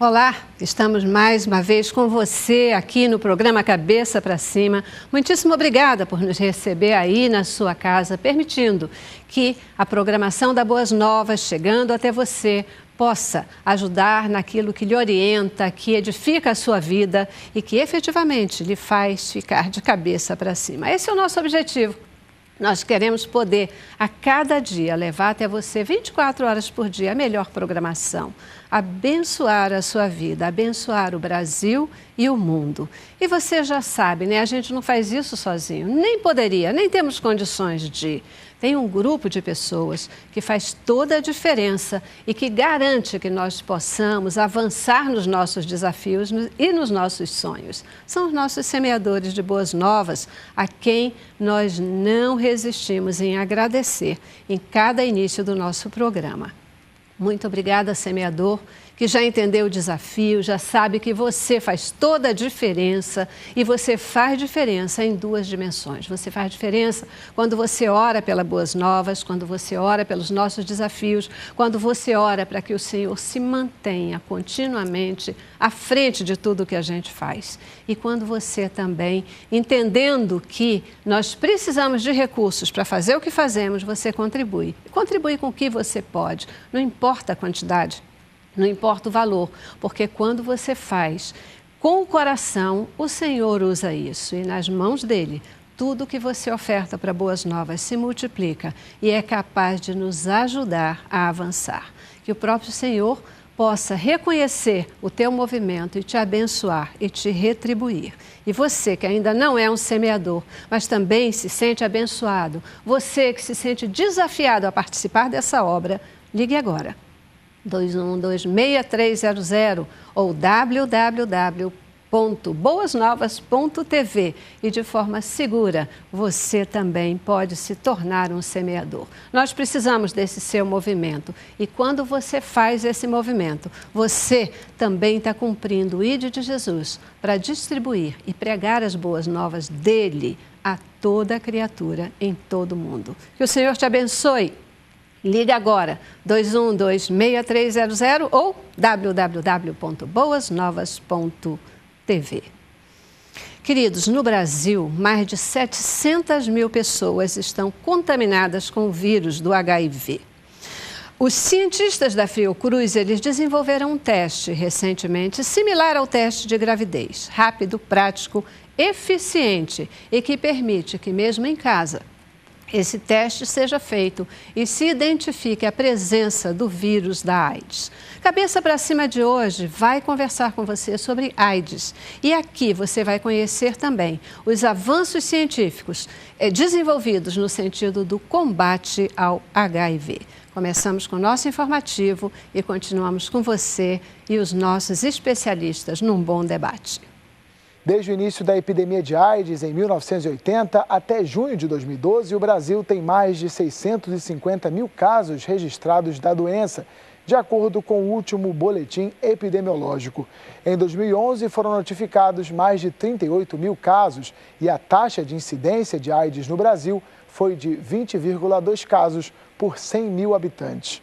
Olá, estamos mais uma vez com você aqui no programa Cabeça para Cima. Muitíssimo obrigada por nos receber aí na sua casa, permitindo que a programação da Boas Novas, chegando até você, possa ajudar naquilo que lhe orienta, que edifica a sua vida e que efetivamente lhe faz ficar de cabeça para cima. Esse é o nosso objetivo. Nós queremos poder, a cada dia, levar até você 24 horas por dia a melhor programação, abençoar a sua vida, abençoar o Brasil e o mundo. E você já sabe, né? A gente não faz isso sozinho, nem poderia, nem temos condições de. Tem um grupo de pessoas que faz toda a diferença e que garante que nós possamos avançar nos nossos desafios e nos nossos sonhos. São os nossos semeadores de boas novas, a quem nós não resistimos em agradecer em cada início do nosso programa. Muito obrigada, semeador, que já entendeu o desafio, já sabe que você faz toda a diferença e você faz diferença em duas dimensões. Você faz diferença quando você ora pelas boas novas, quando você ora pelos nossos desafios, quando você ora para que o Senhor se mantenha continuamente à frente de tudo que a gente faz. E quando você também, entendendo que nós precisamos de recursos para fazer o que fazemos, você contribui. Contribui com o que você pode, não importa a quantidade. Não importa o valor, porque quando você faz com o coração, o Senhor usa isso. E nas mãos dele, tudo que você oferta para Boas Novas se multiplica e é capaz de nos ajudar a avançar. Que o próprio Senhor possa reconhecer o teu movimento e te abençoar e te retribuir. E você que ainda não é um semeador, mas também se sente abençoado, você que se sente desafiado a participar dessa obra, ligue agora. 2112-6300 ou www.boasnovas.tv e de forma segura você também pode se tornar um semeador. Nós precisamos desse seu movimento e quando você faz esse movimento, você também está cumprindo o ID de Jesus para distribuir e pregar as boas novas dele a toda criatura em todo o mundo. Que o Senhor te abençoe. Liga agora, 2112-6300 ou www.boasnovas.tv. Queridos, no Brasil, mais de 700 mil pessoas estão contaminadas com o vírus do HIV. Os cientistas da Fiocruz, eles desenvolveram um teste recentemente similar ao teste de gravidez, rápido, prático, eficiente e que permite que mesmo em casa esse teste seja feito e se identifique a presença do vírus da AIDS. Cabeça para Cima de hoje vai conversar com você sobre AIDS. E aqui você vai conhecer também os avanços científicos desenvolvidos no sentido do combate ao HIV. Começamos com o nosso informativo e continuamos com você e os nossos especialistas num bom debate. Desde o início da epidemia de AIDS, em 1980, até junho de 2012, o Brasil tem mais de 650 mil casos registrados da doença, de acordo com o último boletim epidemiológico. Em 2011, foram notificados mais de 38 mil casos e a taxa de incidência de AIDS no Brasil foi de 20,2 casos por 100 mil habitantes.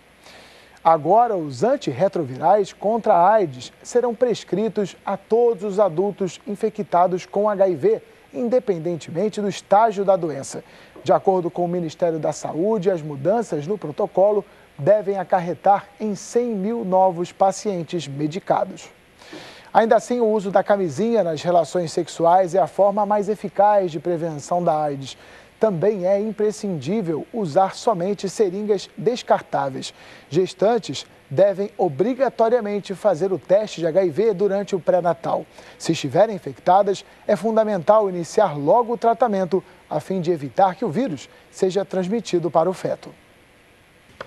Agora, os antirretrovirais contra a AIDS serão prescritos a todos os adultos infectados com HIV, independentemente do estágio da doença. De acordo com o Ministério da Saúde, as mudanças no protocolo devem acarretar em 100 mil novos pacientes medicados. Ainda assim, o uso da camisinha nas relações sexuais é a forma mais eficaz de prevenção da AIDS. Também é imprescindível usar somente seringas descartáveis. Gestantes devem obrigatoriamente fazer o teste de HIV durante o pré-natal. Se estiverem infectadas, é fundamental iniciar logo o tratamento, a fim de evitar que o vírus seja transmitido para o feto.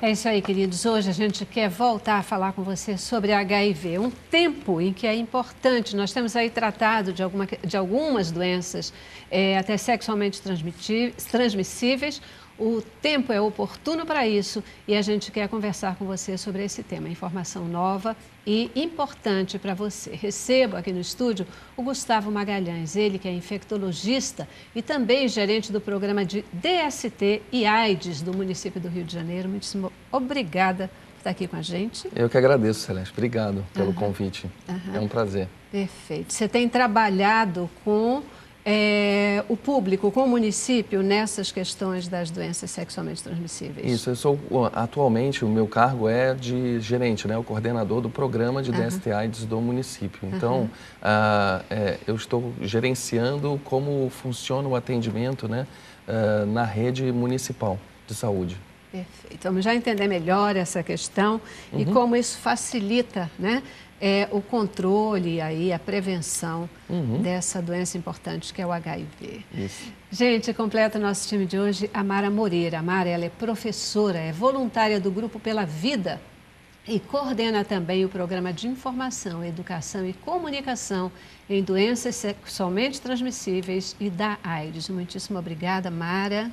É isso aí, queridos. Hoje a gente quer voltar a falar com você sobre HIV. Um tempo em que é importante. Nós temos aí tratado de algumas doenças até sexualmente transmissíveis. O tempo é oportuno para isso e a gente quer conversar com você sobre esse tema. Informação nova e importante para você. Recebo aqui no estúdio o Gustavo Magalhães, ele que é infectologista e também gerente do programa de DST e AIDS do município do Rio de Janeiro. Muitíssimo obrigada estar aqui com a gente. Eu que agradeço, Celeste. Obrigado pelo convite. É um prazer. Perfeito. Você tem trabalhado com o público, com o município, nessas questões das doenças sexualmente transmissíveis? Isso, atualmente, o meu cargo é de gerente, né? O coordenador do programa de DST/AIDS do município. Então, eu estou gerenciando como funciona o atendimento, né? Na rede municipal de saúde. Perfeito. Vamos já entender melhor essa questão e como isso facilita, né? O controle, aí, a prevenção dessa doença importante que é o HIV. Isso. Gente, completa o nosso time de hoje a Mara Moreira. A Mara, ela é professora, é voluntária do Grupo Pela Vida e coordena também o programa de informação, educação e comunicação em doenças sexualmente transmissíveis e da AIDS. Muitíssimo obrigada, Mara.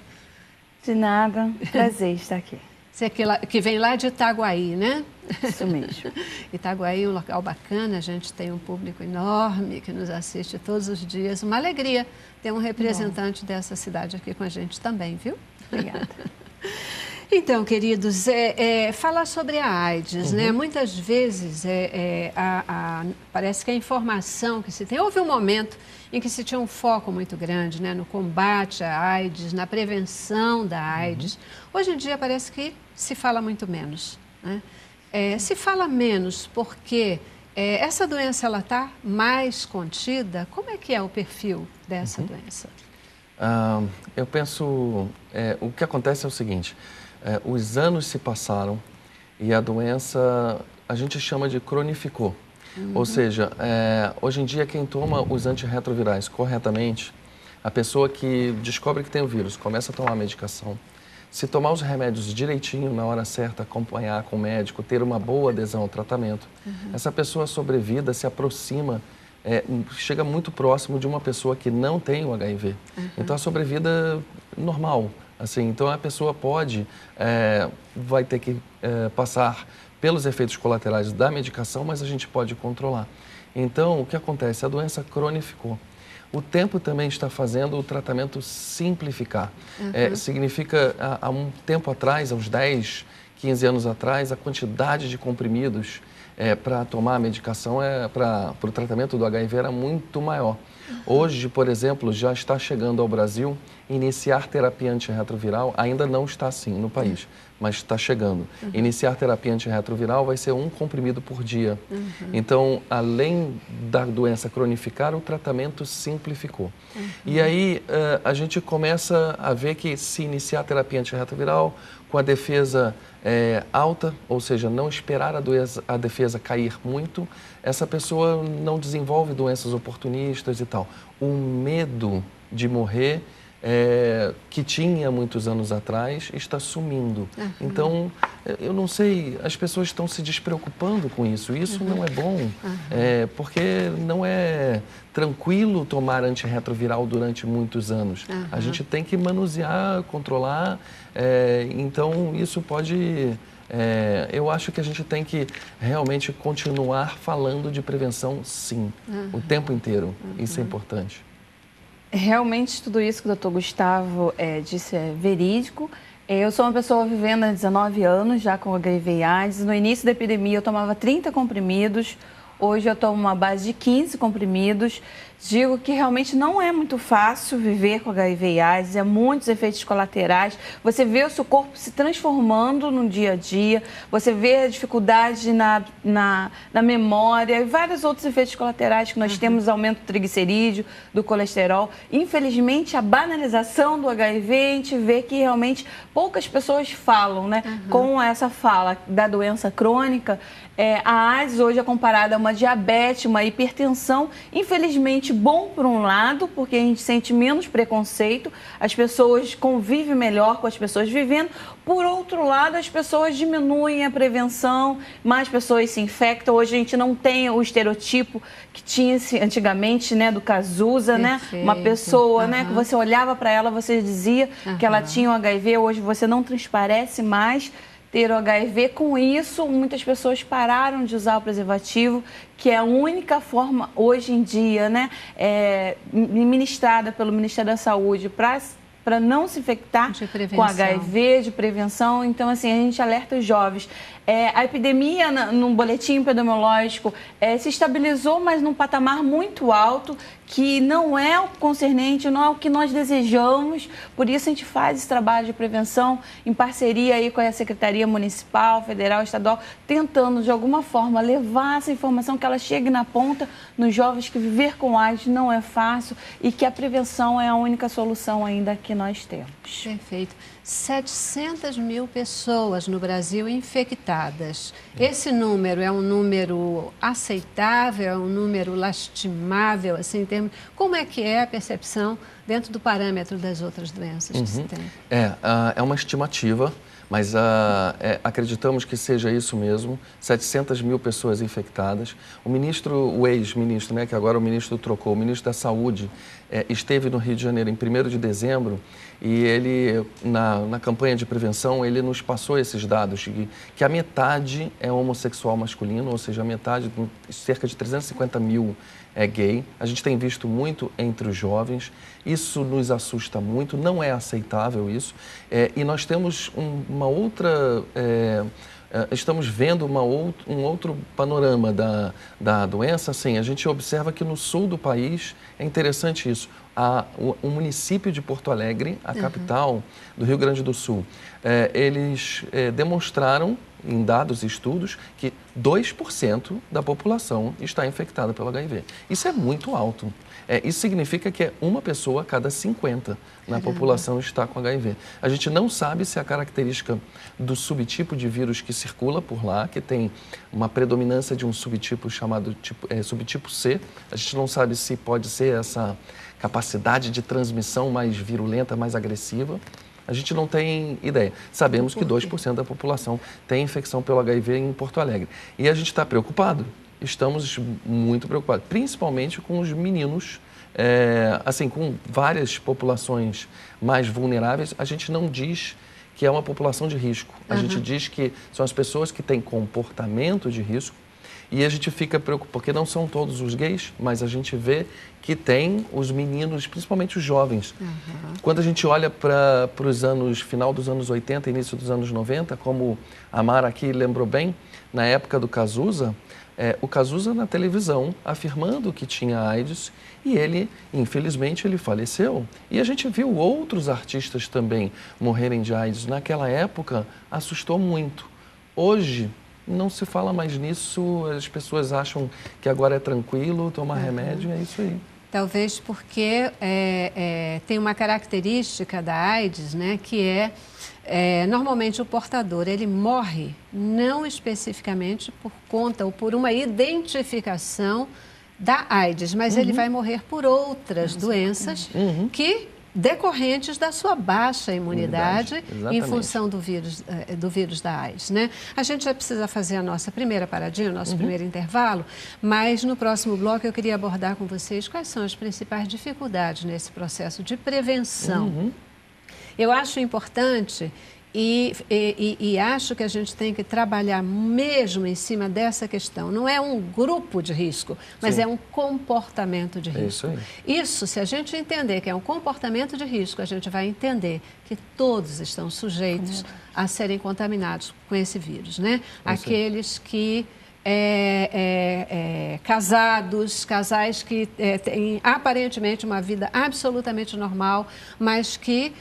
De nada, prazer estar aqui. Você que vem lá de Itaguaí, né? Isso mesmo. Itaguaí é um local bacana, a gente tem um público enorme que nos assiste todos os dias. Uma alegria ter um representante dessa cidade aqui com a gente também, viu? Obrigada. Então, queridos, falar sobre a AIDS, né? Muitas vezes parece que a informação que se tem... Houve um momento em que se tinha um foco muito grande, né, no combate à AIDS, na prevenção da AIDS. Hoje em dia parece que se fala muito menos, né? Se fala menos porque essa doença está mais contida. Como é que é o perfil dessa doença? Eu penso... o que acontece é o seguinte... os anos se passaram e a doença a gente chama de cronificou. Ou seja, hoje em dia quem toma os antirretrovirais corretamente, a pessoa que descobre que tem o vírus, começa a tomar a medicação, se tomar os remédios direitinho, na hora certa, acompanhar com o médico, ter uma boa adesão ao tratamento, essa pessoa sobrevida, se aproxima, chega muito próximo de uma pessoa que não tem o HIV. Então a sobrevida normal. Assim, então a pessoa vai ter que passar pelos efeitos colaterais da medicação, mas a gente pode controlar. Então, o que acontece? A doença cronificou. O tempo também está fazendo o tratamento simplificar. Significa, há um tempo atrás, há uns 10, 15 anos atrás, a quantidade de comprimidos para tomar a medicação para o tratamento do HIV era muito maior. Hoje, por exemplo, já está chegando ao Brasil iniciar terapia antirretroviral, ainda não está assim no país, mas está chegando. Iniciar terapia antirretroviral vai ser um comprimido por dia. Então, além da doença cronificar, o tratamento simplificou. E aí a gente começa a ver que se iniciar terapia antirretroviral com a defesa alta, ou seja, não esperar a defesa cair muito, essa pessoa não desenvolve doenças oportunistas e tal. O medo de morrer, que tinha muitos anos atrás, está sumindo. Então, eu não sei, as pessoas estão se despreocupando com isso. Isso não é bom, porque não é tranquilo tomar antirretroviral durante muitos anos. A gente tem que manusear, controlar, então isso pode... eu acho que a gente tem que realmente continuar falando de prevenção, sim, o tempo inteiro. Isso é importante. Realmente, tudo isso que o Dr. Gustavo disse é verídico. Eu sou uma pessoa vivendo há 19 anos já com HIV e AIDS. No início da epidemia eu tomava 30 comprimidos. Hoje eu tomo uma base de 15 comprimidos. Digo que realmente não é muito fácil viver com HIV e AIDS, muitos efeitos colaterais. Você vê o seu corpo se transformando no dia a dia, você vê a dificuldade na memória e vários outros efeitos colaterais que nós temos, aumento do triglicerídeo, do colesterol. Infelizmente, a banalização do HIV, a gente vê que realmente poucas pessoas falam, né? Com essa fala da doença crônica, a AIDS hoje é comparada a uma diabetes, uma hipertensão, infelizmente bom por um lado, porque a gente sente menos preconceito, as pessoas convivem melhor com as pessoas vivendo. Por outro lado, as pessoas diminuem a prevenção, mais pessoas se infectam. Hoje a gente não tem o estereotipo que tinha antigamente, né, do Cazuza, né? Uma pessoa, né, que você olhava para ela, você dizia que ela tinha o HIV, hoje você não transparece mais ter o HIV. Com isso, muitas pessoas pararam de usar o preservativo, que é a única forma hoje em dia, né, ministrada pelo Ministério da Saúde para para não se infectar com HIV, de prevenção. Então, assim, a gente alerta os jovens. A epidemia, no boletim epidemiológico, se estabilizou, mas num patamar muito alto, que não é o concernente, não é o que nós desejamos. Por isso, a gente faz esse trabalho de prevenção em parceria aí com a Secretaria Municipal, Federal, Estadual, tentando, de alguma forma, levar essa informação, que ela chegue na ponta nos jovens, que viver com AIDS não é fácil e que a prevenção é a única solução ainda que nós temos. Perfeito. 700 mil pessoas no Brasil infectadas. Esse número é um número aceitável, é um número lastimável, assim, em termos... Como é que é a percepção dentro do parâmetro das outras doenças que se tem? É uma estimativa, mas acreditamos que seja isso mesmo, 700 mil pessoas infectadas. O ex-ministro, né, que agora o ministro trocou, o ministro da Saúde, esteve no Rio de Janeiro em 1º de dezembro e ele, na campanha de prevenção, ele nos passou esses dados, que a metade é homossexual masculino, ou seja, a metade, cerca de 350 mil é gay. A gente tem visto muito entre os jovens, isso nos assusta muito, não é aceitável isso. E nós temos uma outra... estamos vendo um outro panorama da doença. Assim, a gente observa que no sul do país, é interessante isso, o município de Porto Alegre, a capital do Rio Grande do Sul, eles demonstraram, em dados e estudos, que 2% da população está infectada pelo HIV. Isso é muito alto. Isso significa que uma pessoa a cada 50 na população está com HIV. A gente não sabe se a característica do subtipo de vírus que circula por lá, que tem uma predominância de um subtipo chamado subtipo C, a gente não sabe se pode ser essa capacidade de transmissão mais virulenta, mais agressiva. A gente não tem ideia. Sabemos que 2% da população tem infecção pelo HIV em Porto Alegre. E a gente está preocupado. Estamos muito preocupados, principalmente com os meninos, assim, com várias populações mais vulneráveis. A gente não diz que é uma população de risco. A gente diz que são as pessoas que têm comportamento de risco. E a gente fica preocupado, porque não são todos os gays, mas a gente vê que tem os meninos, principalmente os jovens. Quando a gente olha para os anos, final dos anos 80, início dos anos 90, como a Mara aqui lembrou bem, na época do Cazuza, o Cazuza na televisão afirmando que tinha AIDS e ele, infelizmente, ele faleceu. E a gente viu outros artistas também morrerem de AIDS. Naquela época, assustou muito. Hoje, não se fala mais nisso, as pessoas acham que agora é tranquilo, tomar remédio, é isso aí. Talvez porque tem uma característica da AIDS, né, que normalmente o portador, ele morre não especificamente por conta ou por uma identificação da AIDS, mas ele vai morrer por outras doenças que decorrentes da sua baixa imunidade em função do vírus da AIDS, né? A gente já precisa fazer a nossa primeira paradinha, o nosso primeiro intervalo, mas no próximo bloco eu queria abordar com vocês quais são as principais dificuldades nesse processo de prevenção. Eu acho importante e acho que a gente tem que trabalhar mesmo em cima dessa questão. Não é um grupo de risco, mas é um comportamento de risco. Isso, se a gente entender que é um comportamento de risco, a gente vai entender que todos estão sujeitos a serem contaminados com esse vírus, né? Aqueles que casais que têm aparentemente uma vida absolutamente normal, mas que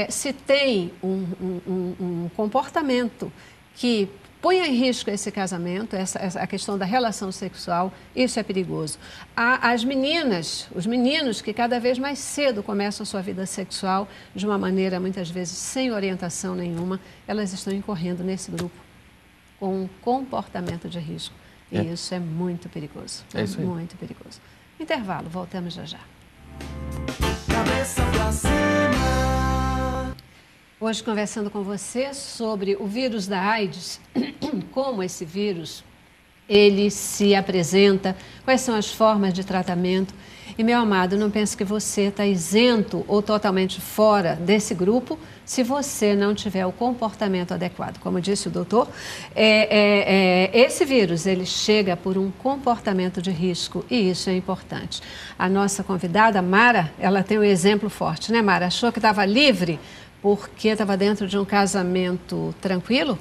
se tem um comportamento que põe em risco esse casamento, a questão da relação sexual, isso é perigoso. As meninas, os meninos que cada vez mais cedo começam a sua vida sexual de uma maneira muitas vezes sem orientação nenhuma, elas estão incorrendo nesse grupo com um comportamento de risco. E isso é muito perigoso. É isso aí. Muito perigoso. Intervalo, voltamos já já. Cabeça pra cima. Hoje conversando com você sobre o vírus da AIDS, como esse vírus ele se apresenta, quais são as formas de tratamento. E, meu amado, não pense que você está isento ou totalmente fora desse grupo se você não tiver o comportamento adequado. Como disse o doutor, esse vírus, ele chega por um comportamento de risco e isso é importante. A nossa convidada, Mara, ela tem um exemplo forte, né, Mara? Achou que estava livre porque estava dentro de um casamento tranquilo.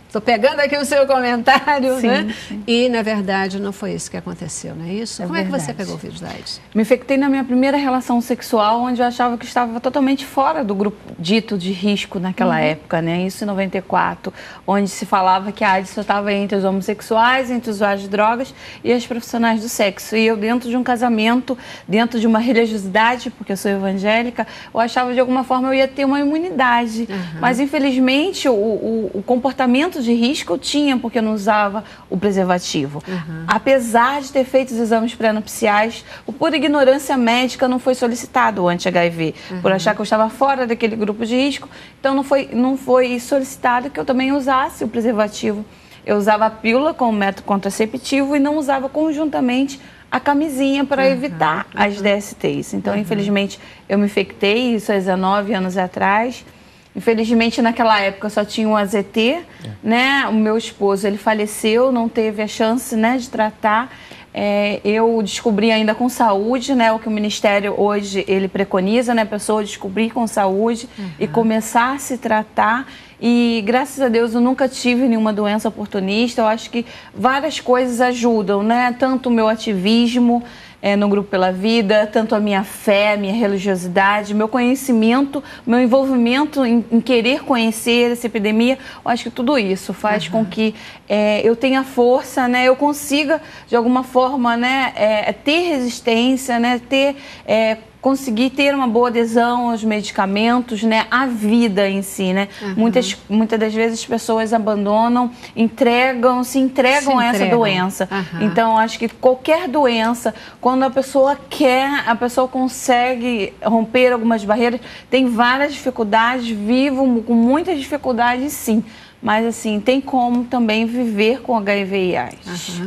Estou pegando aqui o seu comentário, sim, né? Sim. E, na verdade, não foi isso que aconteceu, não é isso? Como verdade. É que você pegou o vírus da AIDS? Me infectei na minha primeira relação sexual, onde eu achava que estava totalmente fora do grupo dito de risco naquela época, né? Isso em 94, onde se falava que a AIDS só estava entre os homossexuais, entre os usuários de drogas e as profissionais do sexo. E eu, dentro de um casamento, dentro de uma religiosidade, porque eu sou evangélica, eu achava de alguma forma eu ia ter uma imunidade. Mas, infelizmente, o comportamento de risco eu tinha, porque eu não usava o preservativo. Apesar de ter feito os exames pré-nupciais, por ignorância médica não foi solicitado o anti-HIV, por achar que eu estava fora daquele grupo de risco, então não foi solicitado que eu também usasse o preservativo. Eu usava a pílula como método contraceptivo e não usava conjuntamente a camisinha para evitar as DSTs. Então, infelizmente, eu me infectei, isso há 19 anos atrás. Infelizmente, naquela época, só tinha um AZT, né? O meu esposo, ele faleceu, não teve a chance, né, de tratar. Eu descobri ainda com saúde, né? O que o Ministério hoje, ele preconiza, né? A pessoa descobrir com saúde e começar a se tratar. E, graças a Deus, eu nunca tive nenhuma doença oportunista. Eu acho que várias coisas ajudam, né? Tanto o meu ativismo no Grupo Pela Vida, tanto a minha fé, minha religiosidade, meu conhecimento, meu envolvimento em querer conhecer essa epidemia, eu acho que tudo isso faz com que eu tenha força, né? Eu consiga, de alguma forma, né, ter resistência, né, conseguir ter uma boa adesão aos medicamentos, né, à vida em si, né? Muitas das vezes as pessoas abandonam, se entregam a essa doença. Então, acho que qualquer doença, quando a pessoa quer, a pessoa consegue romper algumas barreiras, tem várias dificuldades, vivo com muitas dificuldades, sim. Mas, assim, tem como também viver com HIV e AIDS.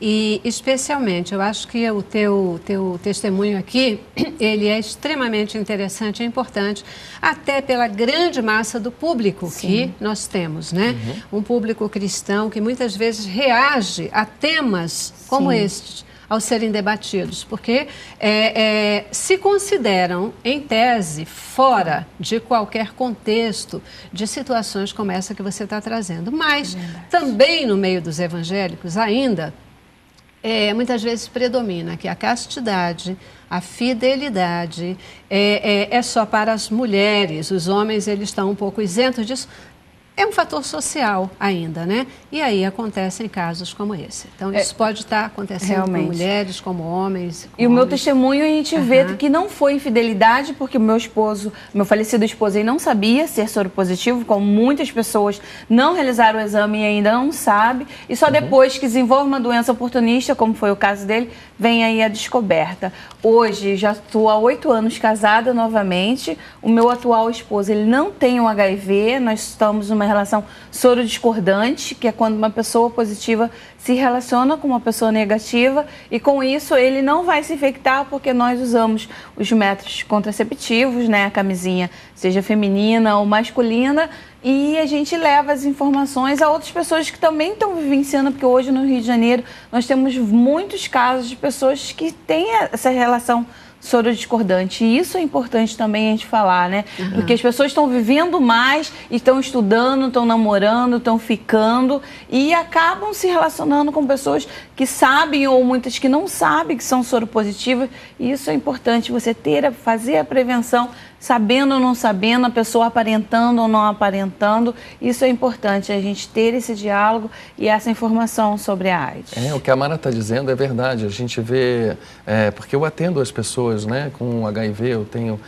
E, especialmente, eu acho que o teu testemunho aqui, ele é extremamente interessante e importante, até pela grande massa do público que nós temos, né? Um público cristão que muitas vezes reage a temas como estes, ao serem debatidos, porque se consideram, em tese, fora de qualquer contexto de situações como essa que você está trazendo. Mas também no meio dos evangélicos ainda, muitas vezes predomina que a castidade, a fidelidade é só para as mulheres, os homens eles estão um pouco isentos disso. É um fator social ainda, né? E aí acontecem casos como esse. Então, isso pode estar acontecendo com mulheres, como homens. E o meu testemunho, a gente vê que não foi infidelidade, porque o meu falecido esposo, ele não sabia ser soro positivo, como muitas pessoas não realizaram o exame e ainda não sabem. E só depois que desenvolve uma doença oportunista, como foi o caso dele, vem aí a descoberta. Hoje, já estou há 8 anos casada novamente. O meu atual esposo, ele não tem o HIV, nós estamos numa relação soro-discordante, que é quando uma pessoa positiva se relaciona com uma pessoa negativa e com isso ele não vai se infectar porque nós usamos os métodos contraceptivos, né, a camisinha, seja feminina ou masculina, e a gente leva as informações a outras pessoas que também estão vivenciando, porque hoje no Rio de Janeiro nós temos muitos casos de pessoas que têm essa relação soro-discordante. E isso é importante também a gente falar, né? Porque as pessoas estão vivendo mais, estão estudando, estão namorando, estão ficando e acabam se relacionando com pessoas que sabem ou muitas que não sabem que são soropositivas. E isso é importante, você fazer a prevenção, sabendo ou não sabendo, a pessoa aparentando ou não aparentando. Isso é importante, a gente ter esse diálogo e essa informação sobre a AIDS. O que a Mara está dizendo é verdade. A gente vê, porque eu atendo as pessoas, né, com HIV, eu tenho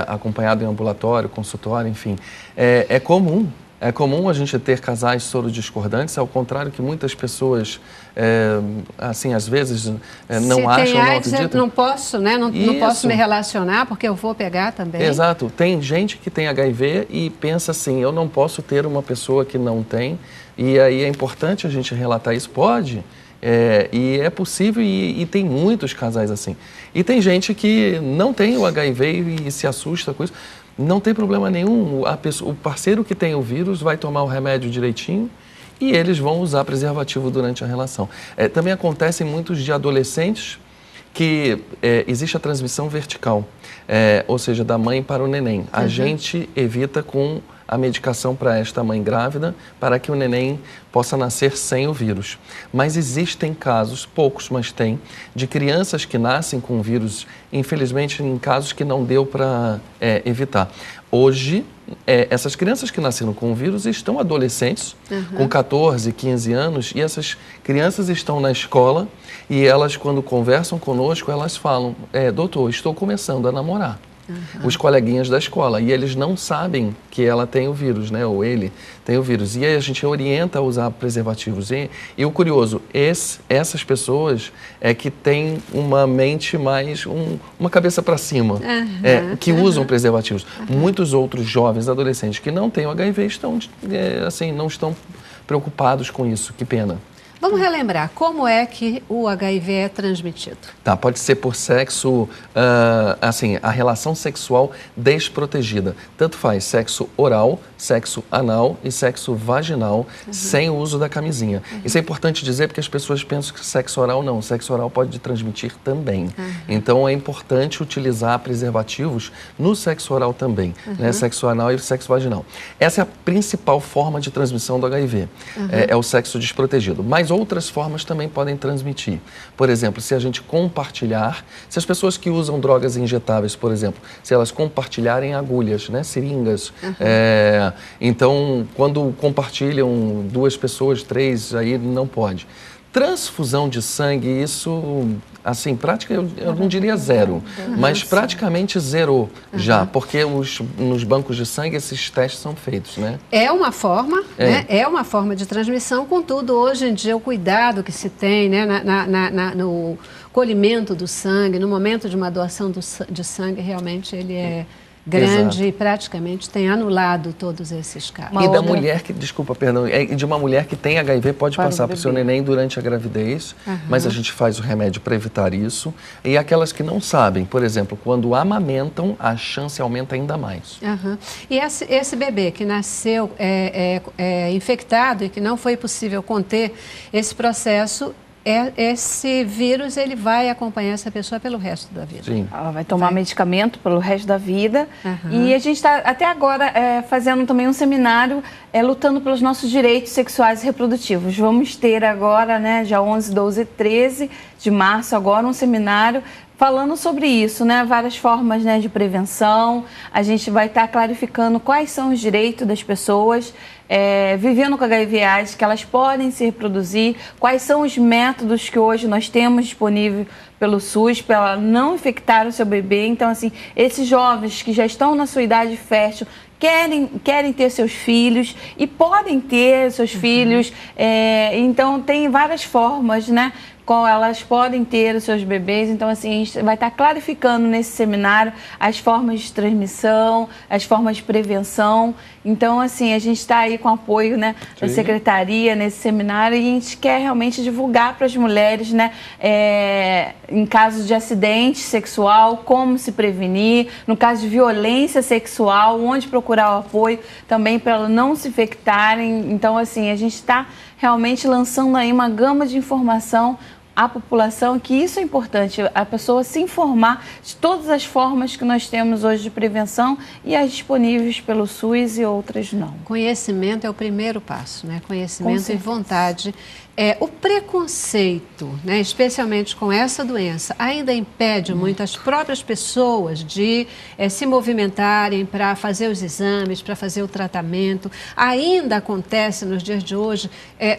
acompanhado em ambulatório, consultório, enfim. É comum a gente ter casais sorodiscordantes, ao contrário que muitas pessoas, assim, às vezes não acham, não acreditam. Não posso, né? Não posso me relacionar porque eu vou pegar também. Exato. Tem gente que tem HIV e pensa assim, eu não posso ter uma pessoa que não tem, e aí é importante a gente relatar isso. Pode, E é possível e tem muitos casais assim. E tem gente que não tem o HIV e se assusta com isso. Não tem problema nenhum, o parceiro que tem o vírus vai tomar o remédio direitinho e eles vão usar preservativo durante a relação. Também acontece em muitos de adolescentes que existe a transmissão vertical, ou seja, da mãe para o neném. A gente evita com a medicação para esta mãe grávida para que o neném possa nascer sem o vírus. Mas existem casos, poucos, mas tem, de crianças que nascem com o vírus, infelizmente em casos que não deu para evitar. Hoje, essas crianças que nasceram com o vírus estão adolescentes, com 14, 15 anos, e essas crianças estão na escola e elas, quando conversam conosco, elas falam, doutor, estou começando a namorar. Os coleguinhas da escola, e eles não sabem que ela tem o vírus, né? Ou ele tem o vírus. E aí a gente orienta a usar preservativos. E o curioso, essas pessoas que têm uma mente mais, uma cabeça para cima, que usam preservativos. Muitos outros jovens, adolescentes que não têm o HIV estão, não estão preocupados com isso. Que pena. Vamos relembrar, como é que o HIV é transmitido? Tá, pode ser por sexo, a relação sexual desprotegida. Tanto faz sexo oral, sexo anal e sexo vaginal, sem o uso da camisinha. Isso é importante dizer porque as pessoas pensam que sexo oral não, sexo oral pode transmitir também. Então é importante utilizar preservativos no sexo oral também, né? Sexo anal e sexo vaginal. Essa é a principal forma de transmissão do HIV, é o sexo desprotegido. Mas outras formas também podem transmitir. Por exemplo, se a gente compartilhar, se as pessoas que usam drogas injetáveis, por exemplo, se elas compartilharem agulhas, né, seringas, então, quando compartilham 2 pessoas, 3, aí não pode. Transfusão de sangue, isso, assim, prática, eu não diria zero, mas praticamente zerou já, porque nos bancos de sangue esses testes são feitos, né? É uma forma, né? É uma forma de transmissão, contudo, hoje em dia o cuidado que se tem, né, no colhimento do sangue, no momento de uma doação de sangue, realmente ele é grande e praticamente tem anulado todos esses casos. E da mulher que, desculpa, perdão, de uma mulher que tem HIV pode passar para o seu neném durante a gravidez, mas a gente faz o remédio para evitar isso. E aquelas que não sabem, por exemplo, quando amamentam, a chance aumenta ainda mais. E esse bebê que nasceu infectado e que não foi possível conter esse processo, esse vírus ele vai acompanhar essa pessoa pelo resto da vida. Sim. Ela vai tomar medicamento pelo resto da vida. E a gente está até agora fazendo também um seminário lutando pelos nossos direitos sexuais e reprodutivos. Vamos ter agora, né, dia 11, 12 e 13 de março, agora um seminário falando sobre isso, né? Várias formas, né, de prevenção. A gente vai estar clarificando quais são os direitos das pessoas vivendo com HIV/AIDS, que elas podem se reproduzir, quais são os métodos que hoje nós temos disponível pelo SUS para não infectar o seu bebê. Então, assim, esses jovens que já estão na sua idade fértil querem ter seus filhos e podem ter seus filhos. Então, tem várias formas, né, qual elas podem ter os seus bebês. Então, assim, a gente vai estar clarificando nesse seminário as formas de transmissão, as formas de prevenção. Então, assim, a gente está aí com apoio, né, da Secretaria nesse seminário e a gente quer realmente divulgar para as mulheres, né, em caso de acidente sexual, como se prevenir, no caso de violência sexual, onde procurar o apoio também para elas não se infectarem. Então, assim, a gente está realmente lançando aí uma gama de informação à população, que isso é importante, a pessoa se informar de todas as formas que nós temos hoje de prevenção e as disponíveis pelo SUS e outras não. Conhecimento é o primeiro passo, né? Conhecimento e vontade. O preconceito, né, especialmente com essa doença, ainda impede muito as próprias pessoas de se movimentarem para fazer os exames, para fazer o tratamento. Ainda acontece nos dias de hoje,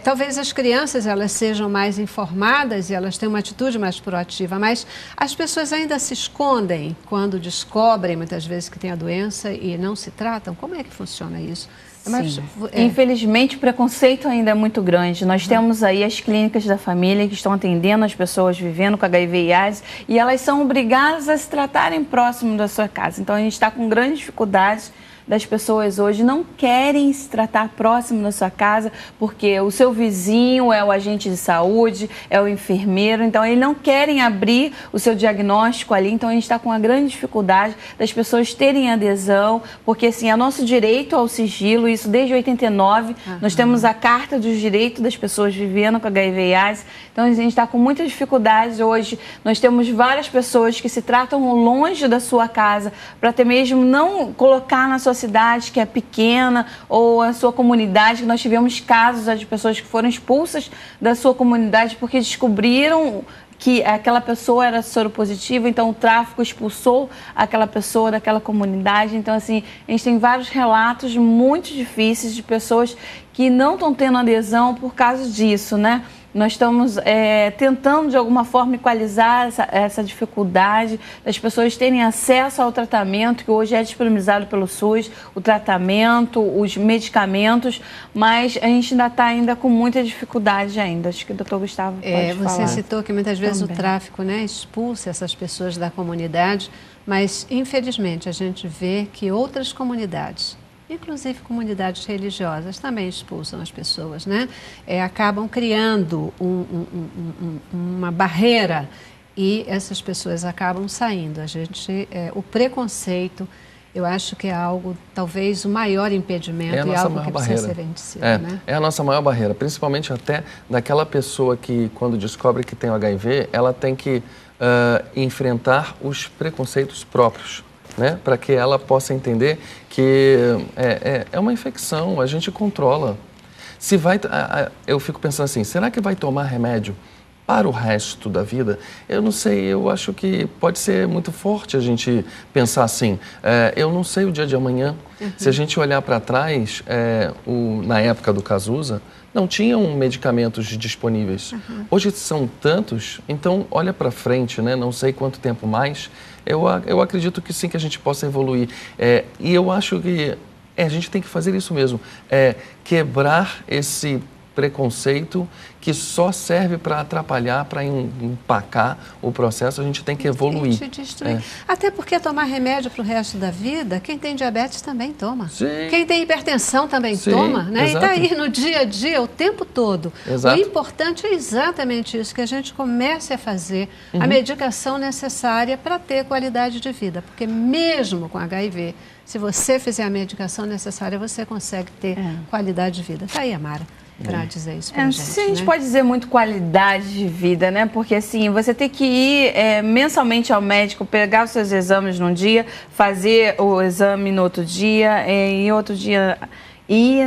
talvez as crianças elas sejam mais informadas e elas tenham uma atitude mais proativa, mas as pessoas ainda se escondem quando descobrem muitas vezes que tem a doença e não se tratam. Como é que funciona isso? Mas, infelizmente, o preconceito ainda é muito grande. Nós temos aí as clínicas da família que estão atendendo as pessoas vivendo com HIV e AIDS e elas são obrigadas a se tratarem próximo da sua casa. Então, a gente está com grandes dificuldades das pessoas hoje não querem se tratar próximo da sua casa, porque o seu vizinho é o agente de saúde, é o enfermeiro, então eles não querem abrir o seu diagnóstico ali, então a gente está com uma grande dificuldade das pessoas terem adesão, porque assim, é nosso direito ao sigilo, isso desde 89, nós temos a Carta dos Direitos das Pessoas Vivendo com HIV e AIDS, então a gente está com muita dificuldade hoje, nós temos várias pessoas que se tratam longe da sua casa, para até mesmo não colocar na sua cidade, que é pequena, ou a sua comunidade, que nós tivemos casos de pessoas que foram expulsas da sua comunidade porque descobriram que aquela pessoa era soropositiva, então o tráfico expulsou aquela pessoa daquela comunidade. Então, assim, a gente tem vários relatos muito difíceis de pessoas que não estão tendo adesão por causa disso, né? Nós estamos tentando, de alguma forma, equalizar essa dificuldade das pessoas terem acesso ao tratamento, que hoje é disponibilizado pelo SUS, o tratamento, os medicamentos, mas a gente ainda está com muita dificuldade ainda. Acho que o doutor Gustavo pode falar. Você citou que muitas vezes também o tráfico, né, expulsa essas pessoas da comunidade, mas, infelizmente, a gente vê que outras comunidades, inclusive comunidades religiosas, também expulsam as pessoas, né? Acabam criando uma barreira e essas pessoas acabam saindo. O preconceito, eu acho que é algo, talvez, o maior impedimento e algo que precisa ser vencido. Né? É a nossa maior barreira, principalmente até daquela pessoa que, quando descobre que tem o HIV, ela tem que enfrentar os preconceitos próprios. Né? Para que ela possa entender que é uma infecção, a gente controla. Eu fico pensando assim, será que vai tomar remédio para o resto da vida? Eu não sei, eu acho que pode ser muito forte a gente pensar assim. Eu não sei o dia de amanhã. Se a gente olhar para trás, na época do Cazuza, não tinham medicamentos disponíveis. Hoje são tantos, então olha para frente, né? Não sei quanto tempo mais. Eu acredito que sim, que a gente possa evoluir. E eu acho que a gente tem que fazer isso mesmo, quebrar esse preconceito que só serve para atrapalhar, para empacar o processo. A gente tem que evoluir. Até porque tomar remédio para o resto da vida, quem tem diabetes também toma. Sim. Quem tem hipertensão também toma, né? E está aí no dia a dia, o tempo todo. Exato. O importante é exatamente isso, que a gente comece a fazer a medicação necessária para ter qualidade de vida. Porque mesmo com HIV, se você fizer a medicação necessária, você consegue ter qualidade de vida. Está aí, Amara, para dizer isso para a gente. A gente pode dizer muito qualidade de vida, né? Porque assim, você tem que ir mensalmente ao médico, pegar os seus exames num dia, fazer o exame no outro dia, e outro dia ir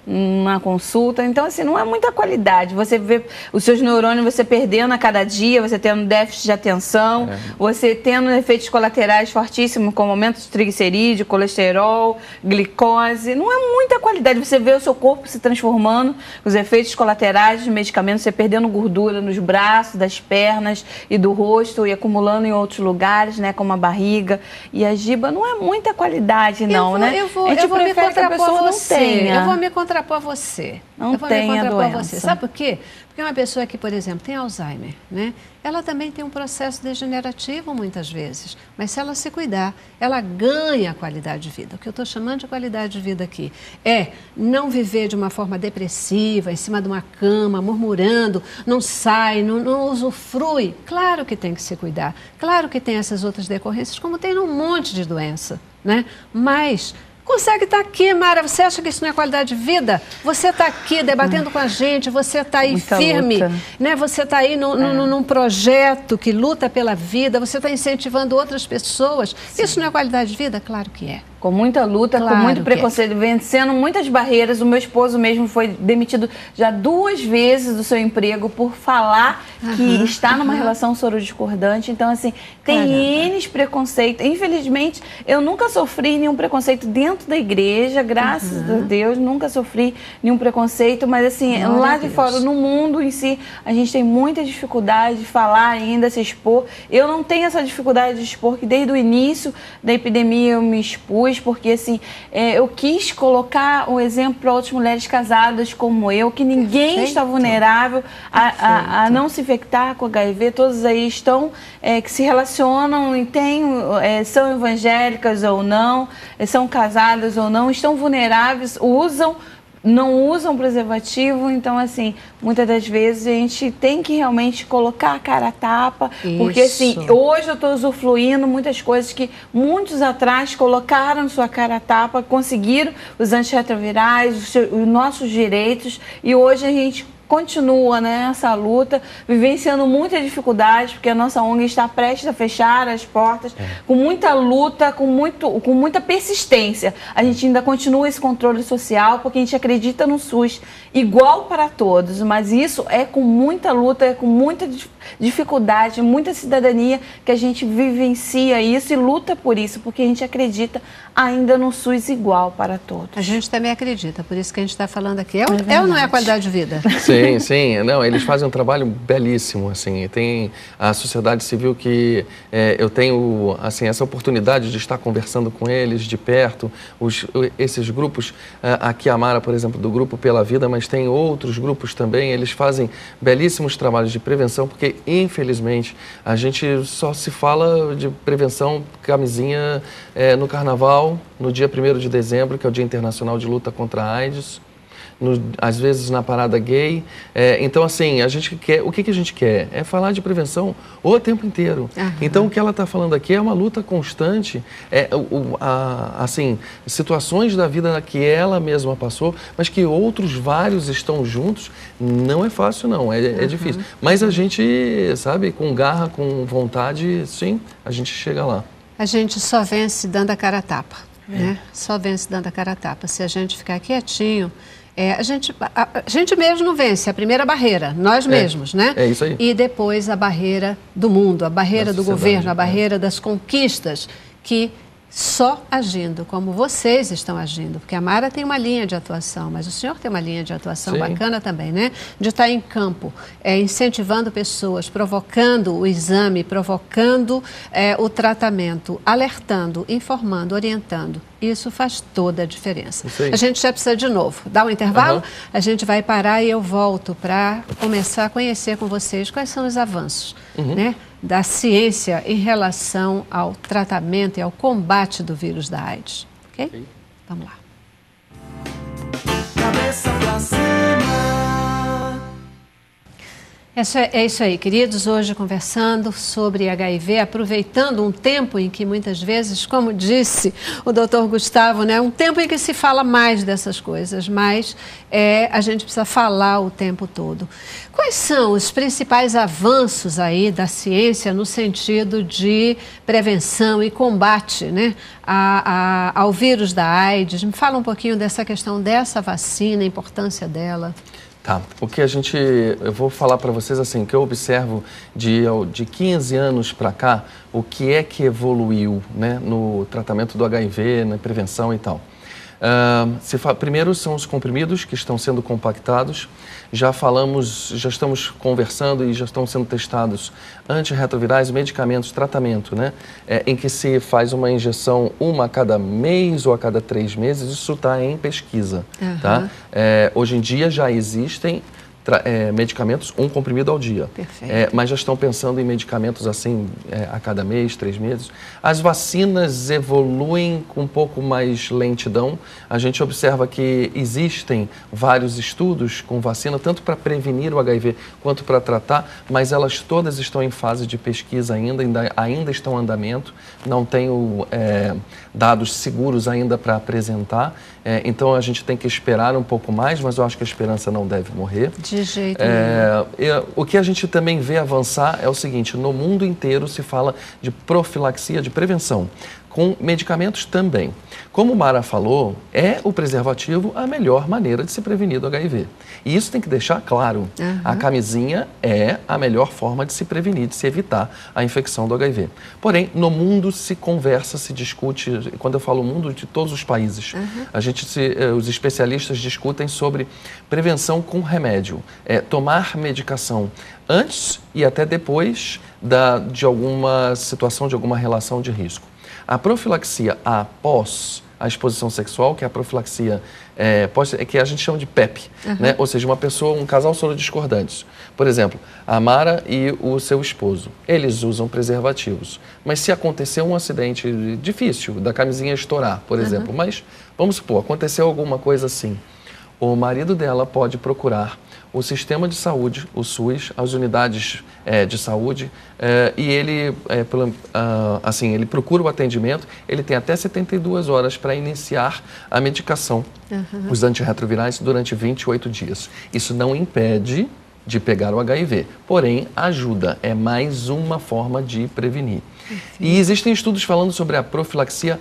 na consulta. Então, assim, não é muita qualidade. Você vê os seus neurônios você perdendo a cada dia, você tendo déficit de atenção, você tendo efeitos colaterais fortíssimos, como aumento de triglicerídeo, colesterol, glicose. Não é muita qualidade. Você vê o seu corpo se transformando, os efeitos colaterais dos medicamentos, você perdendo gordura nos braços, das pernas e do rosto e acumulando em outros lugares, né, como a barriga e a giba. Não é muita qualidade, não, né? Eu vou me contrapor a você. Eu vou me contrapor a você. Não tem a doença. Sabe por quê? Porque uma pessoa que, por exemplo, tem Alzheimer, né? Ela também tem um processo degenerativo muitas vezes, mas se ela se cuidar, ela ganha qualidade de vida. O que eu estou chamando de qualidade de vida aqui é não viver de uma forma depressiva, em cima de uma cama, murmurando, não sai, não usufrui. Claro que tem que se cuidar, claro que tem essas outras decorrências, como tem num monte de doença, né? Mas consegue estar aqui, Mara. Você acha que isso não é qualidade de vida? Você está aqui debatendo com a gente, você está aí muita firme, luta, né? Você está aí num projeto que luta pela vida, você está incentivando outras pessoas. Sim. Isso não é qualidade de vida? Claro que é. Com muita luta, claro, com muito preconceito, vencendo muitas barreiras. O meu esposo mesmo foi demitido já 2 vezes do seu emprego por falar que está numa relação sorodiscordante. Então, assim, tem N preconceitos. Infelizmente, eu nunca sofri nenhum preconceito dentro da igreja, graças a Deus, nunca sofri nenhum preconceito. Mas, assim, lá de fora, no mundo em si, a gente tem muita dificuldade de falar ainda, se expor. Eu não tenho essa dificuldade de expor, que desde o início da epidemia eu me expus, porque assim, eu quis colocar o exemplo para outras mulheres casadas como eu, que ninguém está vulnerável a não se infectar com HIV, todas aí estão, que se relacionam e são evangélicas ou não, são casadas ou não, estão vulneráveis, não usam preservativo, então assim, muitas das vezes a gente tem que realmente colocar a cara a tapa, porque assim, hoje eu estou usufruindo muitas coisas que muitos atrás colocaram sua cara a tapa, conseguiram os antirretrovirais, os nossos direitos, e hoje a gente continua nessa luta, vivenciando muita dificuldade, porque a nossa ONG está prestes a fechar as portas, com muita luta, com muita persistência. A gente ainda continua esse controle social, porque a gente acredita no SUS igual para todos, mas isso é com muita luta, é com muita dificuldade, muita cidadania que a gente vivencia isso e luta por isso, porque a gente acredita ainda no SUS igual para todos. A gente também acredita, por isso que a gente está falando aqui. É ou não é a qualidade de vida? Sim, sim. Não, eles fazem um trabalho belíssimo, assim. Tem a sociedade civil que eu tenho, assim, essa oportunidade de estar conversando com eles de perto. Esses grupos, aqui a Mara, por exemplo, do Grupo Pela Vida, mas tem outros grupos também, eles fazem belíssimos trabalhos de prevenção, porque, infelizmente, a gente só se fala de prevenção, camisinha no Carnaval, no dia 1º de dezembro, que é o Dia Internacional de Luta contra a AIDS, às vezes na parada gay. Então, assim, a gente quer, o que a gente quer? É falar de prevenção o tempo inteiro. Então, o que ela está falando aqui é uma luta constante, assim, situações da vida que ela mesma passou, mas que outros vários estão juntos. Não é fácil, não, é difícil. Mas a gente, sabe, com garra, com vontade, sim, a gente chega lá. A gente só vence dando a cara a tapa, né? Só vence dando a cara a tapa. Se a gente ficar quietinho, a gente mesmo não vence, a primeira barreira, nós mesmos, né? É isso aí. E depois a barreira do mundo, a barreira do governo, a barreira das conquistas, que só agindo como vocês estão agindo, porque a Mara tem uma linha de atuação, mas o senhor tem uma linha de atuação bacana também, né? De estar em campo, incentivando pessoas, provocando o exame, provocando o tratamento, alertando, informando, orientando. Isso faz toda a diferença. A gente já precisa de novo dar um intervalo, a gente vai parar e eu volto para começar a conhecer com vocês quais são os avanços, né, da ciência em relação ao tratamento e ao combate do vírus da AIDS. Ok? Vamos lá. Cabeça pra cima. É isso aí, queridos. Hoje conversando sobre HIV, aproveitando um tempo em que muitas vezes, como disse o doutor Gustavo, né, um tempo em que se fala mais dessas coisas, mas a gente precisa falar o tempo todo. Quais são os principais avanços aí da ciência no sentido de prevenção e combate, né, ao vírus da AIDS? Me fala um pouquinho dessa questão dessa vacina, a importância dela. Tá, o que eu vou falar para vocês assim, que eu observo de 15 anos para cá, o que é que evoluiu, né, no tratamento do HIV, na prevenção e tal. Primeiro são os comprimidos que estão sendo compactados, já estamos conversando e já estão sendo testados antirretrovirais, medicamentos, tratamento, né? Em que se faz uma injeção uma a cada mês ou a cada 3 meses, isso está em pesquisa, tá? Hoje em dia já existem medicamentos, um comprimido ao dia. Mas já estão pensando em medicamentos assim a cada mês, 3 meses. As vacinas evoluem com um pouco mais lentidão. A gente observa que existem vários estudos com vacina, tanto para prevenir o HIV quanto para tratar, mas elas todas estão em fase de pesquisa ainda estão em andamento. Não tenho dados seguros ainda para apresentar. Então a gente tem que esperar um pouco mais, mas eu acho que a esperança não deve morrer. De jeito nenhum. O que a gente também vê avançar é o seguinte: no mundo inteiro se fala de profilaxia, de prevenção, com medicamentos também. Como Mara falou, o preservativo a melhor maneira de se prevenir do HIV. E isso tem que deixar claro. A camisinha é a melhor forma de se prevenir, de se evitar a infecção do HIV. Porém, no mundo se conversa, se discute, quando eu falo mundo, de todos os países, os especialistas discutem sobre prevenção com remédio. Tomar medicação antes e até depois de alguma situação, de alguma relação de risco. A profilaxia após à exposição sexual, que é a profilaxia, que a gente chama de PEP, né? Ou seja, um casal sorodiscordantes. Por exemplo, a Mara e o seu esposo, eles usam preservativos. Mas se acontecer um acidente difícil, da camisinha estourar, por exemplo, mas vamos supor, aconteceu alguma coisa assim, o marido dela pode procurar o sistema de saúde, o SUS, as unidades de saúde, e ele, ele procura o atendimento, ele tem até 72 horas para iniciar a medicação, os antirretrovirais, durante 28 dias. Isso não impede de pegar o HIV, porém ajuda, é mais uma forma de prevenir. E existem estudos falando sobre a profilaxia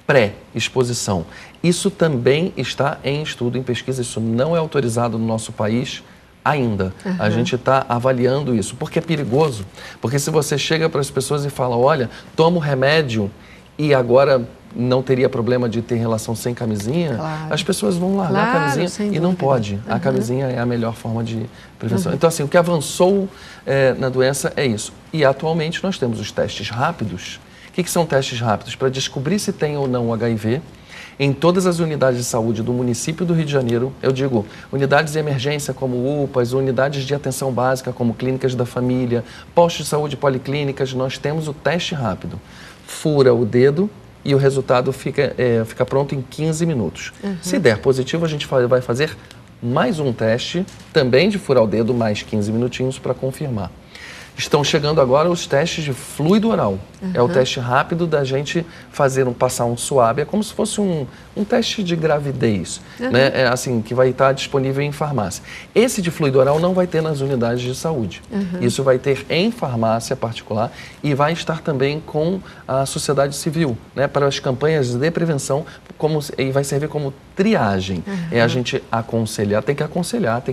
pré-exposição. Isso também está em estudo, em pesquisa, isso não é autorizado no nosso país ainda. A gente está avaliando isso, porque é perigoso. Porque se você chega para as pessoas e fala, olha, toma o remédio e agora não teria problema de ter relação sem camisinha, claro, as pessoas vão largar a camisinha e não pode. A camisinha é a melhor forma de prevenção. Então, assim, o que avançou na doença é isso. E atualmente nós temos os testes rápidos. O que são testes rápidos? Para descobrir se tem ou não o HIV, em todas as unidades de saúde do município do Rio de Janeiro, eu digo, unidades de emergência como UPAs, unidades de atenção básica como clínicas da família, postos de saúde policlínicas, nós temos o teste rápido. Fura o dedo e o resultado fica pronto em 15 minutos. Se der positivo, a gente vai fazer mais um teste, também de furar o dedo, mais 15 minutinhos para confirmar. Estão chegando agora os testes de fluido oral. É o teste rápido da gente passar um suave. É como se fosse um teste de gravidez, né? Que vai estar disponível em farmácia. Esse de fluido oral não vai ter nas unidades de saúde. Isso vai ter em farmácia particular e vai estar também com a sociedade civil, né? Para as campanhas de prevenção, e vai servir como triagem. É a gente aconselhar, tem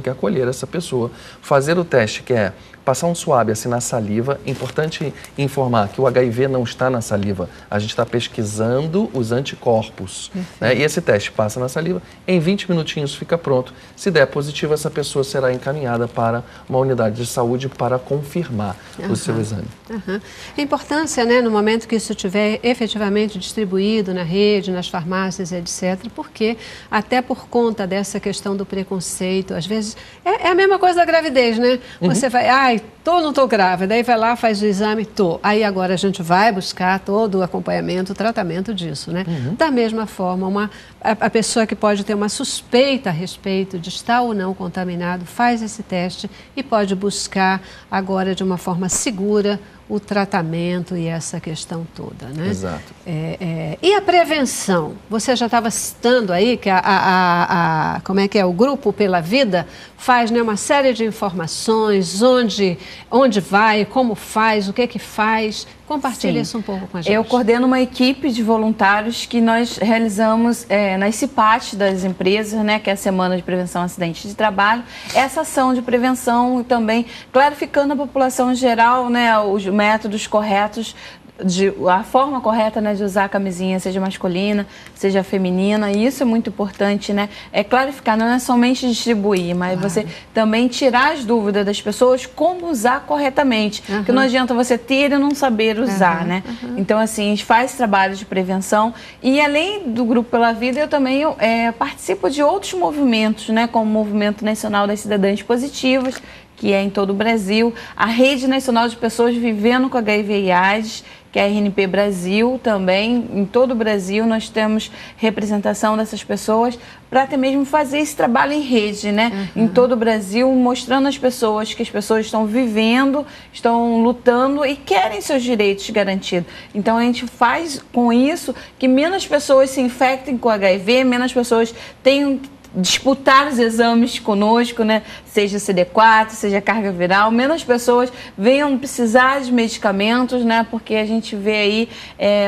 que acolher essa pessoa, fazer o teste que é passar um suave assim na saliva. Importante informar que o HIV não está na saliva, a gente está pesquisando os anticorpos, né? E esse teste passa na saliva, em 20 minutinhos fica pronto. Se der positivo, essa pessoa será encaminhada para uma unidade de saúde para confirmar o seu exame. A importância, né, no momento que isso estiver efetivamente distribuído na rede, nas farmácias, etc., porque até por conta dessa questão do preconceito, às vezes, é a mesma coisa da gravidez, né? Você vai, não estou grávida, aí vai lá, faz o exame, Aí agora a gente vai buscar todo o acompanhamento, o tratamento disso, né? Da mesma forma, a pessoa que pode ter uma suspeita a respeito de estar ou não contaminado, faz esse teste e pode buscar agora de uma forma segura o tratamento e essa questão toda, né? Exato. E a prevenção? Você já estava citando aí que o Grupo Pela Vida faz, né, uma série de informações, onde vai, como faz, o que faz. Compartilhe isso um pouco com a gente. Eu coordeno uma equipe de voluntários que nós realizamos nas CIPAT das empresas, né, que é a Semana de Prevenção a Acidentes de Trabalho, essa ação de prevenção e também clarificando a população em geral, né, os métodos corretos, a forma correta, né, de usar a camisinha, seja masculina, seja feminina, e isso é muito importante, né? É clarificar, não é somente distribuir, mas você também tirar as dúvidas das pessoas como usar corretamente, porque não adianta você ter e não saber usar, né? Então, assim, a gente faz trabalho de prevenção e, além do Grupo Pela Vida, eu também participo de outros movimentos, né, como o Movimento Nacional das Cidadãs Positivas, que é em todo o Brasil, a Rede Nacional de Pessoas Vivendo com HIV e AIDS, que é a RNP Brasil também. Em todo o Brasil nós temos representação dessas pessoas para até mesmo fazer esse trabalho em rede, né? Em todo o Brasil, mostrando às pessoas que as pessoas estão vivendo, estão lutando e querem seus direitos garantidos. Então a gente faz com isso que menos pessoas se infectem com HIV, menos pessoas tenham disputar os exames conosco, né? Seja CD4, seja carga viral, menos pessoas venham precisar de medicamentos, né? Porque a gente vê aí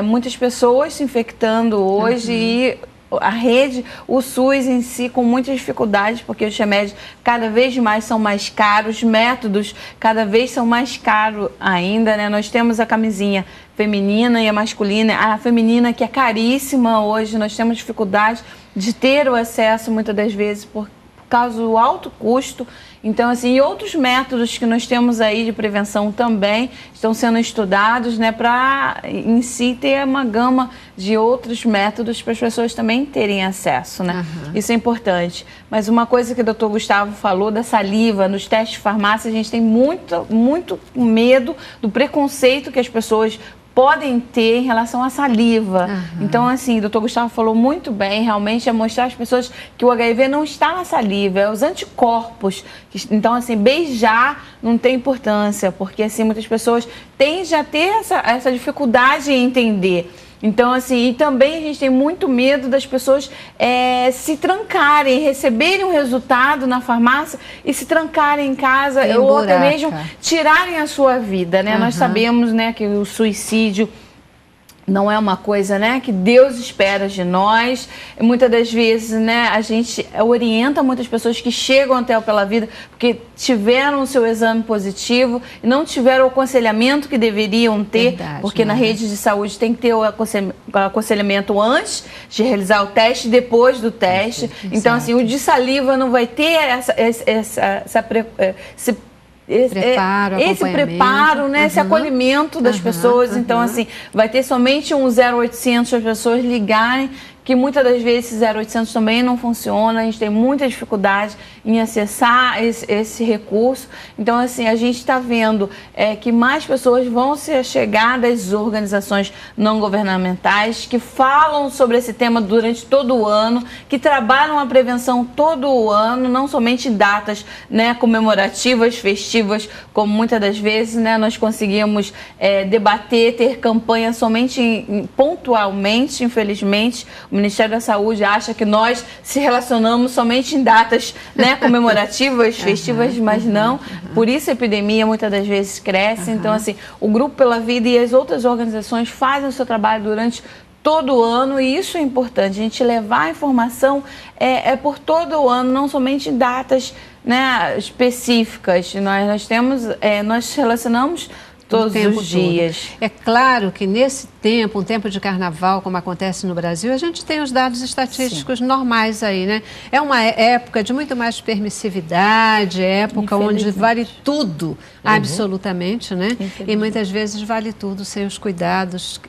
muitas pessoas se infectando hoje e a rede, o SUS em si, com muitas dificuldades, porque os remédios cada vez mais são mais caros, os métodos cada vez são mais caros ainda, né? Nós temos a camisinha feminina e a masculina, a feminina que é caríssima hoje, nós temos dificuldade de ter o acesso muitas das vezes por causa do alto custo. Então, assim, e outros métodos que nós temos aí de prevenção também estão sendo estudados, né, para em si ter uma gama de outros métodos para as pessoas também terem acesso, né? Isso é importante. Mas uma coisa que o Dr. Gustavo falou da saliva, nos testes de farmácia, a gente tem muito medo do preconceito que as pessoas podem ter em relação à saliva. Então, assim, o Dr. Gustavo falou muito bem, realmente, é mostrar às pessoas que o HIV não está na saliva, é os anticorpos. Então, assim, beijar não tem importância, porque, assim, muitas pessoas tendem a ter essa dificuldade em entender. Então, assim, e também a gente tem muito medo das pessoas se trancarem, receberem um resultado na farmácia e se trancarem em casa ou até mesmo tirarem a sua vida, né? Nós sabemos, né, que o suicídio não é uma coisa, né, que Deus espera de nós. Muitas das vezes, né, a gente orienta muitas pessoas que chegam até o Pela Vida porque tiveram o seu exame positivo e não tiveram o aconselhamento que deveriam ter, porque na rede de saúde tem que ter o aconselhamento antes de realizar o teste e depois do teste. Então, assim, o de saliva não vai ter esse preparo, né, esse acolhimento das pessoas. Então, assim, vai ter somente um 0800 para as pessoas ligarem, que muitas das vezes esse 0800 também não funciona, a gente tem muita dificuldade em acessar esse recurso. Então, assim, a gente está vendo que mais pessoas vão se chegar das organizações não governamentais que falam sobre esse tema durante todo o ano, que trabalham a prevenção todo o ano, não somente em datas, né, comemorativas, festivas, como muitas das vezes, né, nós conseguimos debater, ter campanha somente pontualmente, infelizmente. O Ministério da Saúde acha que nós se relacionamos somente em datas, né, comemorativas, festivas, mas não. Por isso a epidemia muitas das vezes cresce. Então, assim, o Grupo Pela Vida e as outras organizações fazem o seu trabalho durante todo o ano, e isso é importante, a gente levar a informação por todo o ano, não somente em datas, né, específicas. Nós relacionamos todos os dias. É claro que nesse tempo, um tempo de carnaval, como acontece no Brasil, a gente tem os dados estatísticos normais aí, né? É uma época de muito mais permissividade, época onde vale tudo, absolutamente, né? E muitas vezes vale tudo sem os cuidados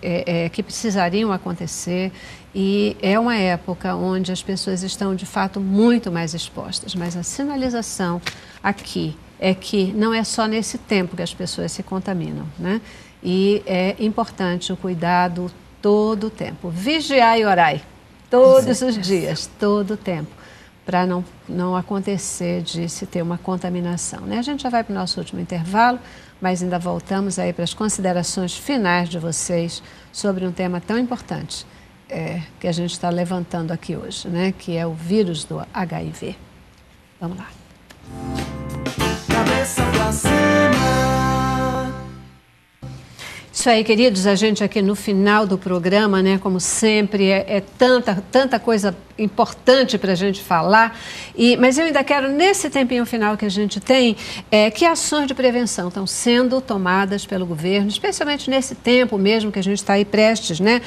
que precisariam acontecer. E é uma época onde as pessoas estão, de fato, muito mais expostas. Mas a sinalização aqui é que não é só nesse tempo que as pessoas se contaminam, né? E é importante o cuidado todo o tempo. Vigiai e orai, todos os dias, todo o tempo, para não acontecer de se ter uma contaminação, né? A gente já vai para o nosso último intervalo, mas ainda voltamos aí para as considerações finais de vocês sobre um tema tão importante que a gente está levantando aqui hoje, né? Que é o vírus do HIV. Vamos lá. Cabeça pra cima. Isso aí, queridos, a gente aqui no final do programa, né, como sempre, tanta coisa importante para a gente falar, mas eu ainda quero, nesse tempinho final que a gente tem, que ações de prevenção estão sendo tomadas pelo governo, especialmente nesse tempo mesmo que a gente está aí prestes, né,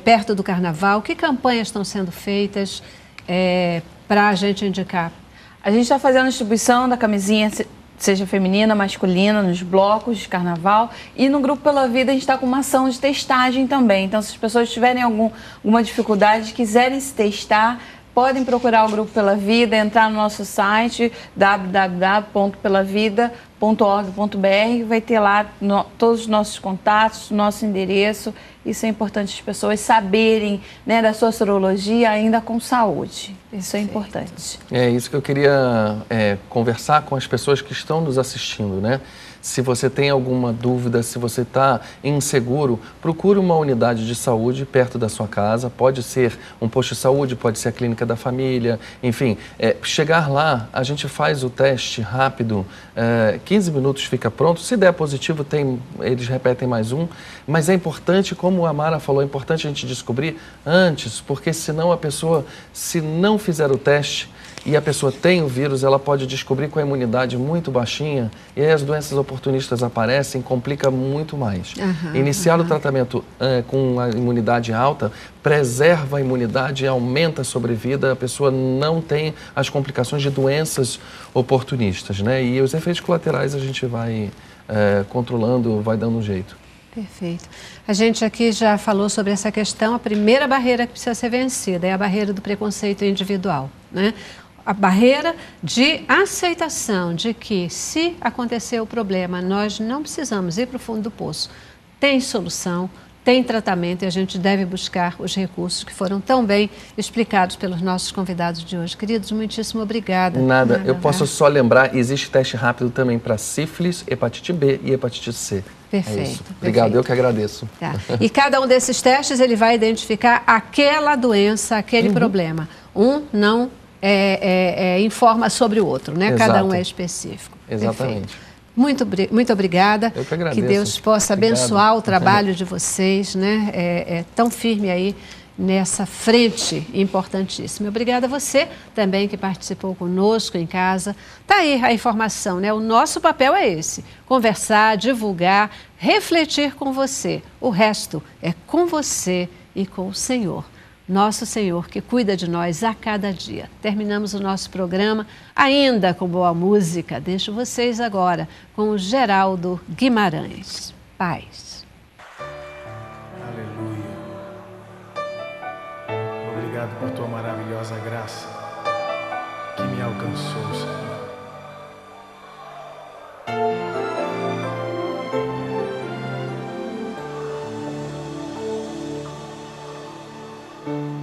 perto do carnaval. Que campanhas estão sendo feitas para a gente indicar? A gente está fazendo a distribuição da camisinha, seja feminina, masculina, nos blocos de carnaval. E no Grupo Pela Vida a gente está com uma ação de testagem também. Então, se as pessoas tiverem alguma dificuldade, quiserem se testar, podem procurar o Grupo Pela Vida, entrar no nosso site www.pelavida.org.br, vai ter lá todos os nossos contatos, nosso endereço. Isso é importante as pessoas saberem, né, da sua sorologia ainda com saúde. Isso é importante. É isso que eu queria conversar com as pessoas que estão nos assistindo, né? Se você tem alguma dúvida, se você está inseguro, procure uma unidade de saúde perto da sua casa. Pode ser um posto de saúde, pode ser a clínica da família, enfim. Chegar lá, a gente faz o teste rápido, 15 minutos fica pronto. Se der positivo, eles repetem mais um. Mas é importante, como a Mara falou, é importante a gente descobrir antes, porque senão a pessoa, se não fizer o teste e a pessoa tem o vírus, ela pode descobrir com a imunidade muito baixinha e aí as doenças oportunistas aparecem, complica muito mais. Iniciar o tratamento com a imunidade alta preserva a imunidade, aumenta a sobrevida, a pessoa não tem as complicações de doenças oportunistas, né? E os efeitos colaterais a gente vai controlando, vai dando um jeito. Perfeito. A gente aqui já falou sobre essa questão, a primeira barreira que precisa ser vencida é a barreira do preconceito individual, né? A barreira de aceitação de que, se acontecer o problema, nós não precisamos ir para o fundo do poço. Tem solução, tem tratamento e a gente deve buscar os recursos que foram tão bem explicados pelos nossos convidados de hoje. Queridos, muitíssimo obrigada. Nada, eu posso só lembrar, existe teste rápido também para sífilis, hepatite B e hepatite C. Perfeito. É isso. Obrigado, perfeito. eu que agradeço. Tá. E cada um desses testes, ele vai identificar aquela doença, aquele problema. Um não informa sobre o outro, né? Exato. Cada um é específico. Exatamente. Perfeito. Muito obrigada. Eu que agradeço. Que Deus possa abençoar o trabalho de vocês, né? Tão firme aí nessa frente importantíssima. Obrigada a você também que participou conosco em casa. Tá aí a informação, né? O nosso papel é esse: conversar, divulgar, refletir com você. O resto é com você e com o Senhor. Nosso Senhor que cuida de nós a cada dia. Terminamos o nosso programa ainda com boa música. Deixo vocês agora com o Geraldo Guimarães. Paz. Aleluia. Obrigado por tua maravilhosa graça que me alcançou, Senhor.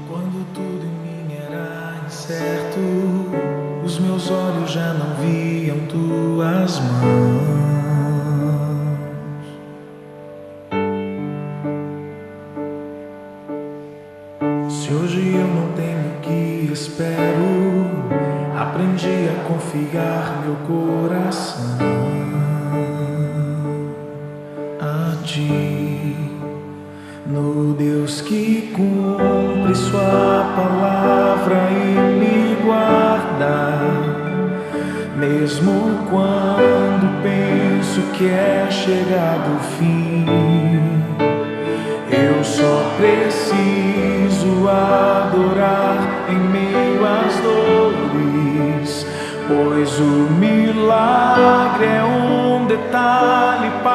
Quando tudo em mim era incerto, os meus olhos já não viam tuas mãos. Se hoje eu não tenho o que espero, aprendi a confiar meu coração a ti, no Deus que cumpre sua palavra e me guarda, mesmo quando penso que é chegado o fim. Eu só preciso adorar em meio às dores, pois o milagre é um detalhe para